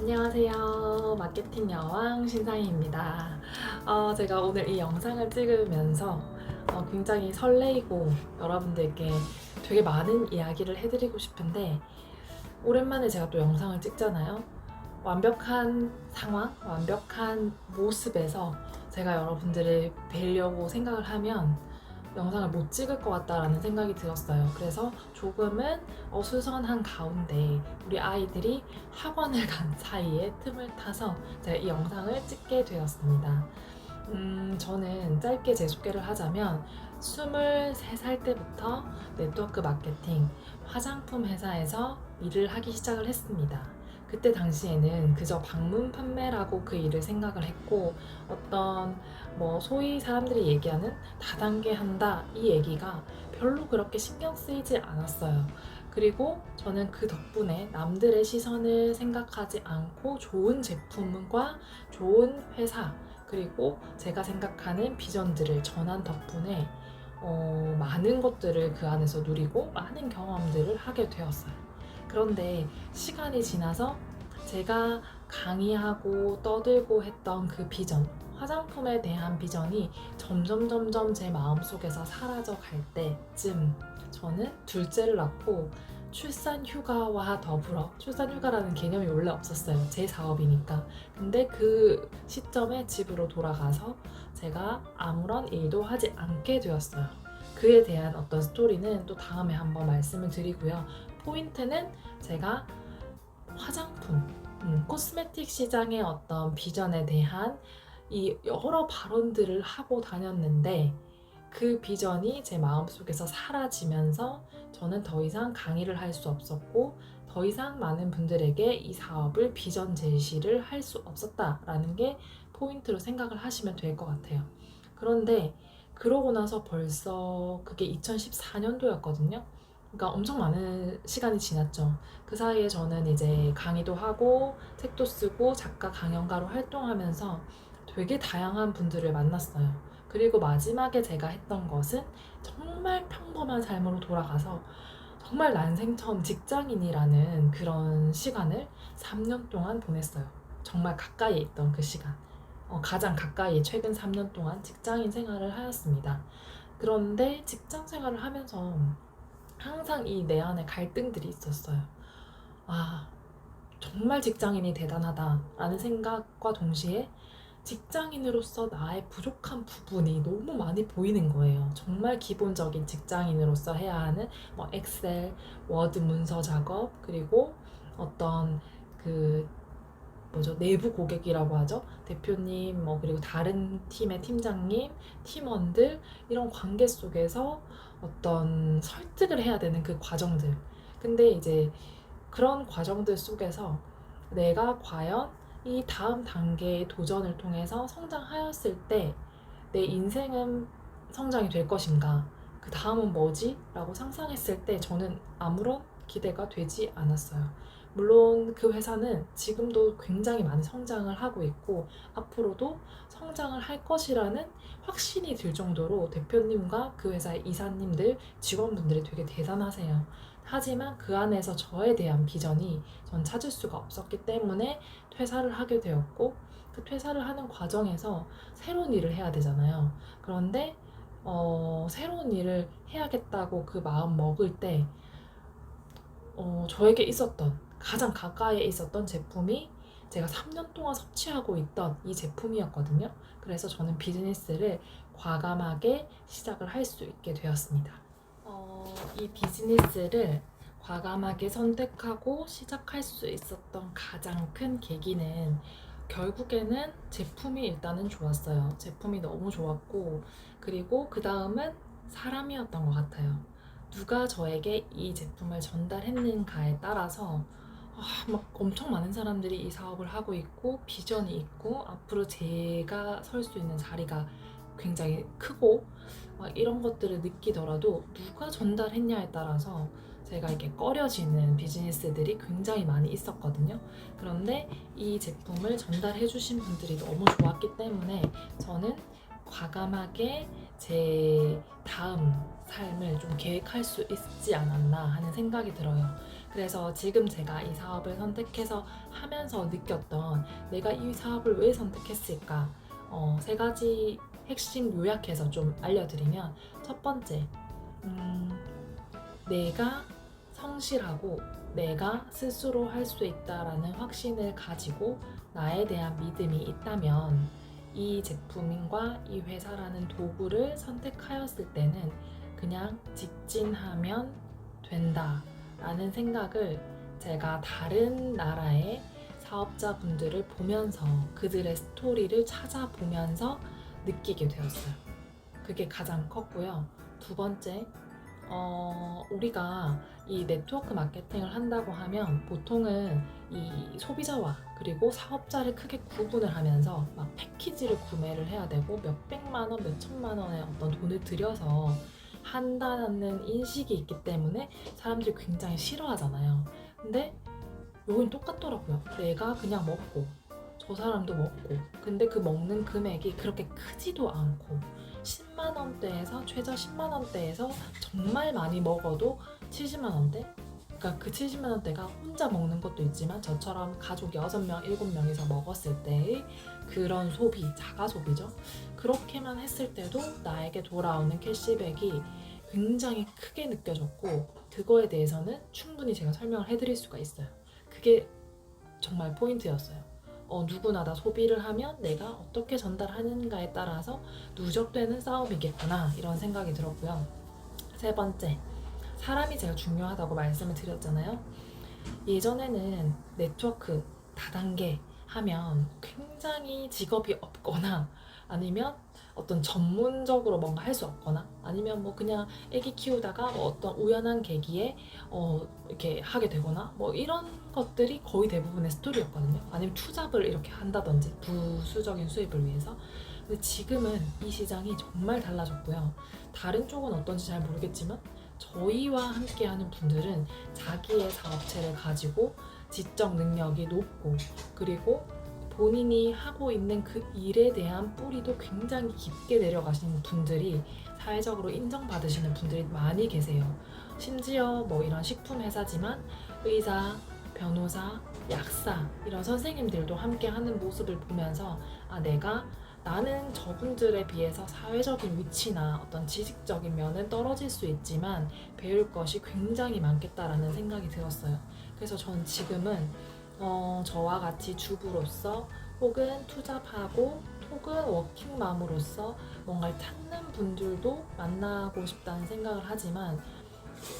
안녕하세요. 마케팅 여왕 신상희입니다. 제가 오늘 이 영상을 찍으면서 굉장히 설레이고 여러분들께 되게 많은 이야기를 해드리고 싶은데, 오랜만에 제가 또 영상을 찍잖아요. 완벽한 상황, 완벽한 모습에서 제가 여러분들을 뵈려고 생각을 하면 영상을 못 찍을 것 같다라는 생각이 들었어요. 그래서 조금은 어수선한 가운데 우리 아이들이 학원을 간 사이에 틈을 타서 제가 이 영상을 찍게 되었습니다. 저는 짧게 제 소개를 하자면 23살 때부터 네트워크 마케팅, 화장품 회사에서 일을 하기 시작을 했습니다. 그때 당시에는 그저 방문 판매라고 그 일을 생각을 했고, 어떤 소위 사람들이 얘기하는 다단계 한다 이 얘기가 별로 그렇게 신경 쓰이지 않았어요. 그리고 저는 그 덕분에 남들의 시선을 생각하지 않고 좋은 제품과 좋은 회사, 그리고 제가 생각하는 비전들을 전한 덕분에 많은 것들을 그 안에서 누리고 많은 경험들을 하게 되었어요. 그런데 시간이 지나서 제가 강의하고 떠들고 했던 그 비전, 화장품에 대한 비전이 점점 제 마음속에서 사라져 갈 때쯤 저는 둘째를 낳고 출산 휴가와 더불어, 출산 휴가라는 개념이 원래 없었어요. 제 사업이니까. 근데 그 시점에 집으로 돌아가서 제가 아무런 일도 하지 않게 되었어요. 그에 대한 어떤 스토리는 또 다음에 한번 말씀을 드리고요. 포인트는 제가 화장품, 코스메틱 시장의 어떤 비전에 대한 이 여러 발언들을 하고 다녔는데, 그 비전이 제 마음속에서 사라지면서 저는 더 이상 강의를 할 수 없었고, 더 이상 많은 분들에게 이 사업을 비전 제시를 할 수 없었다라는 게 포인트로 생각을 하시면 될 것 같아요. 그런데 그러고 나서 벌써 그게 2014년도였거든요. 그러니까 엄청 많은 시간이 지났죠. 그 사이에 저는 이제 강의도 하고 책도 쓰고 작가 강연가로 활동하면서 되게 다양한 분들을 만났어요. 그리고 마지막에 제가 했던 것은 정말 평범한 삶으로 돌아가서 정말 난생 처음 직장인이라는 그런 시간을 3년 동안 보냈어요. 정말 가까이에 있던 그 시간. 가장 가까이 최근 3년 동안 직장인 생활을 하였습니다. 그런데 직장 생활을 하면서 항상 이 내 안에 갈등들이 있었어요. 아, 정말 직장인이 대단하다라는 생각과 동시에 직장인으로서 나의 부족한 부분이 너무 많이 보이는 거예요. 정말 기본적인 직장인으로서 해야 하는 엑셀, 워드 문서 작업, 그리고 어떤 그 내부 고객이라고 하죠. 대표님, 그리고 다른 팀의 팀장님, 팀원들, 이런 관계 속에서 어떤 설득을 해야 되는 그 과정들. 근데 이제 그런 과정들 속에서 내가 과연 이 다음 단계의 도전을 통해서 성장하였을 때 내 인생은 성장이 될 것인가? 그 다음은 뭐지? 라고 상상했을 때 저는 아무런 기대가 되지 않았어요. 물론 그 회사는 지금도 굉장히 많이 성장을 하고 있고 앞으로도 성장을 할 것이라는 확신이 들 정도로 대표님과 그 회사의 이사님들, 직원분들이 되게 대단하세요. 하지만 그 안에서 저에 대한 비전이 전 찾을 수가 없었기 때문에 퇴사를 하게 되었고, 그 퇴사를 하는 과정에서 새로운 일을 해야 되잖아요. 그런데 새로운 일을 해야겠다고 그 마음 먹을 때 저에게 있었던 가장 가까이에 있었던 제품이 제가 3년 동안 섭취하고 있던 이 제품이었거든요. 그래서 저는 비즈니스를 과감하게 시작을 할 수 있게 되었습니다. 이 비즈니스를 과감하게 선택하고 시작할 수 있었던 가장 큰 계기는 결국에는 제품이 일단은 좋았어요. 제품이 너무 좋았고, 그리고 그 다음은 사람이었던 것 같아요. 누가 저에게 이 제품을 전달했는가에 따라서 막 엄청 많은 사람들이 이 사업을 하고 있고 비전이 있고 앞으로 제가 설 수 있는 자리가 굉장히 크고 이런 것들을 느끼더라도 누가 전달했냐에 따라서 제가 이렇게 꺼려지는 비즈니스들이 굉장히 많이 있었거든요. 그런데 이 제품을 전달해 주신 분들이 너무 좋았기 때문에 저는 과감하게 제 다음 삶을 좀 계획할 수 있지 않았나 하는 생각이 들어요. 그래서 지금 제가 이 사업을 선택해서 하면서 느꼈던 내가 이 사업을 왜 선택했을까? 세 가지 핵심 요약해서 좀 알려드리면 첫 번째, 내가 성실하고 내가 스스로 할 수 있다라는 확신을 가지고 나에 대한 믿음이 있다면 이 제품과 이 회사라는 도구를 선택하였을 때는 그냥 직진하면 된다라는 생각을 제가 다른 나라의 사업자분들을 보면서 그들의 스토리를 찾아보면서 느끼게 되었어요. 그게 가장 컸고요. 두 번째, 우리가 이 네트워크 마케팅을 한다고 하면 보통은 이 소비자와 그리고 사업자를 크게 구분을 하면서 막 패키지를 구매를 해야 되고 몇백만 원, 몇천만 원의 어떤 돈을 들여서 한다는 인식이 있기 때문에 사람들이 굉장히 싫어하잖아요. 근데 여긴 똑같더라고요. 내가 그냥 먹고 저 사람도 먹고 근데 그 먹는 금액이 그렇게 크지도 않고 10만 원대에서 최저 10만 원대에서 정말 많이 먹어도 70만 원대? 그러니까 그 70만 원대가 혼자 먹는 것도 있지만 저처럼 가족 6명, 7명이서 먹었을 때의 그런 소비, 자가 소비죠. 그렇게만 했을 때도 나에게 돌아오는 캐시백이 굉장히 크게 느껴졌고 그거에 대해서는 충분히 제가 설명을 해드릴 수가 있어요. 그게 정말 포인트였어요. 누구나 다 소비를 하면 내가 어떻게 전달하는가에 따라서 누적되는 싸움이겠구나 이런 생각이 들었고요. 세 번째, 사람이 제가 중요하다고 말씀을 드렸잖아요. 예전에는 네트워크 다단계 하면 굉장히 직업이 없거나 아니면 어떤 전문적으로 뭔가 할 수 없거나 아니면 뭐 그냥 애기 키우다가 뭐 어떤 우연한 계기에 이렇게 하게 되거나 뭐 이런 것들이 거의 대부분의 스토리였거든요. 아니면 투잡을 이렇게 한다든지 부수적인 수입을 위해서. 근데 지금은 이 시장이 정말 달라졌고요. 다른 쪽은 어떤지 잘 모르겠지만 저희와 함께하는 분들은 자기의 사업체를 가지고 지적 능력이 높고 그리고 본인이 하고 있는 그 일에 대한 뿌리도 굉장히 깊게 내려가시는 분들이 사회적으로 인정받으시는 분들이 많이 계세요. 심지어 뭐 이런 식품 회사지만 의사, 변호사, 약사 이런 선생님들도 함께 하는 모습을 보면서 나는 저분들에 비해서 사회적인 위치나 어떤 지식적인 면은 떨어질 수 있지만 배울 것이 굉장히 많겠다라는 생각이 들었어요. 그래서 전 지금은 저와 같이 주부로서 혹은 투잡하고 혹은 워킹맘으로서 뭔가를 찾는 분들도 만나고 싶다는 생각을 하지만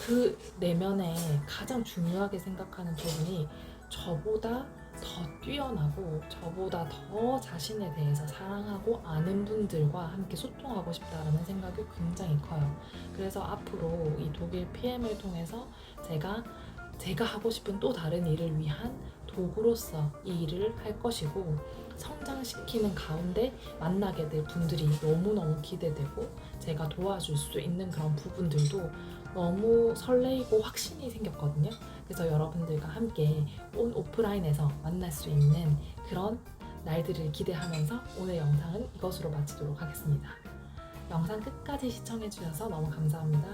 그 내면에 가장 중요하게 생각하는 부분이 저보다 더 뛰어나고 저보다 더 자신에 대해서 사랑하고 아는 분들과 함께 소통하고 싶다라는 생각이 굉장히 커요. 그래서 앞으로 이 독일 PM을 통해서 제가 하고 싶은 또 다른 일을 위한 도구로서 이 일을 할 것이고 성장시키는 가운데 만나게 될 분들이 너무너무 기대되고 제가 도와줄 수 있는 그런 부분들도 너무 설레이고 확신이 생겼거든요. 그래서 여러분들과 함께 오프라인에서 만날 수 있는 그런 날들을 기대하면서 오늘 영상은 이것으로 마치도록 하겠습니다. 영상 끝까지 시청해주셔서 너무 감사합니다.